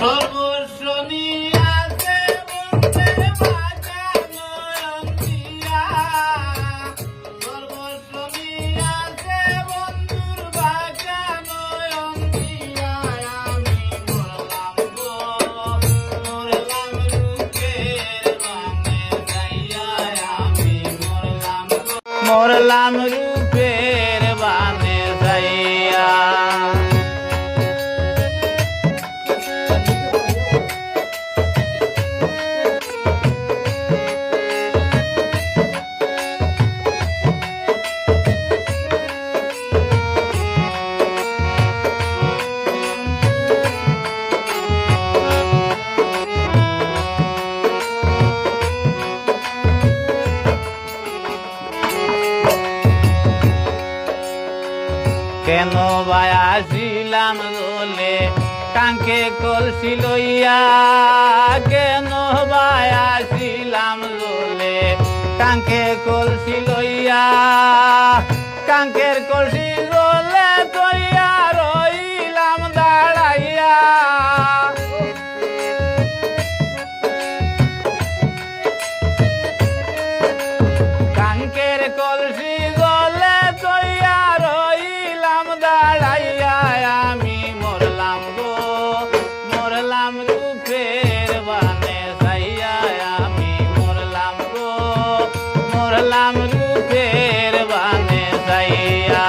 সর্বস্ব নিয়াছে বন্ধের বাঁকা নয়ন দিয়া, সর্বস্ব নিয়াছে বন্ধুর বাঁকা নয়ন দিয়া। আমি মরলাম গো, মরলাম রূপের বানে যাইয়া। আমি মরলাম গো, মরলাম রূপের বানে যাইয়া। কেন ভাই আসিলাম দোলে কাঙ্কে কলসি লইয়া, কেন ভাই আসিলাম দোলে কাঙ্কে কলসি লইয়া। কাঙ্কের কলসি দোলে তৈয়া রইলাম দাঁড়াইয়া। কাঙ্কের কলসি দোলে তৈয়া রইলাম দাঁড়াইয়া। আমি মরলাম গো, মরলাম রূপের বানে যাইয়া। আমি মরলাম গো, মরলাম রূপের বানে যাইয়া।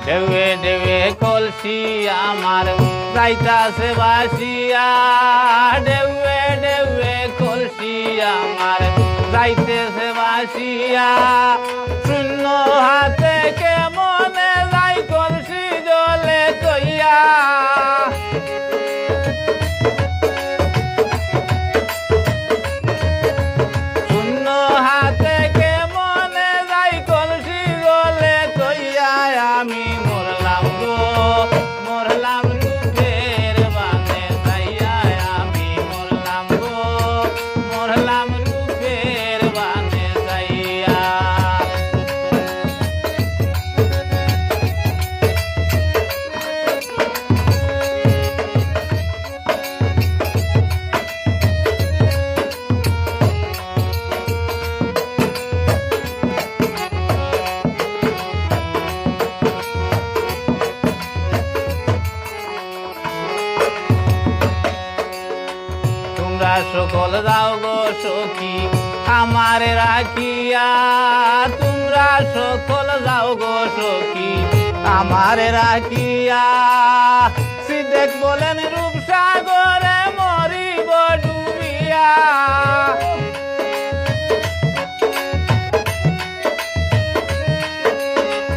ঢেউয়ে ঢেউয়ে কলসি আমার যাইতাছে বাসিয়া, ঢেউয়ে ঢেউয়ে কলসি আমার যাইতেছে বাসিয়া। শূন্য হাতে কেমনে যাই কলসি জলে তৈয়া। শূন্য হাতে কেমনে যাই কলসি জলে তৈয়া। আমি মরলাম গো, মরলাম রূপের বানে যাইয়া। আমি মরলাম গো, মরলাম রূপের বানে যাইয়া। তোমরা সকল যাও গো সখী আমারে রাখিয়া, তোমরা সকল যাও গো সখী আমারে রাখিয়া। সিদ্ধেক বলেন রূপসাগরে মরিব ডুবিয়া।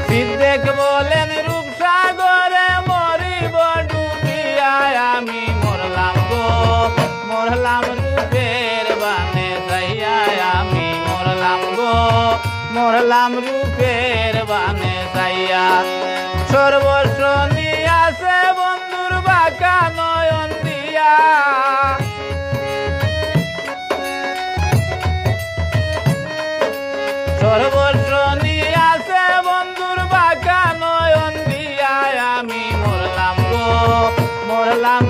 সিদ্ধেক বলেন রূপসাগরে মরিব ডুবিয়া। আমি মরলাম গো, মরলাম রূপের বানে যাইয়া। আমি মরলাম গো, মরলাম রূপের বানে যাইয়া। সর্বস্ব নিয়াছে বন্ধুর বাঁকা নয়ন দিয়া। সর্বস্ব নিয়াছে বন্ধুর বাঁকা নয়ন দিয়া। আমি মরলাম গো, মরলাম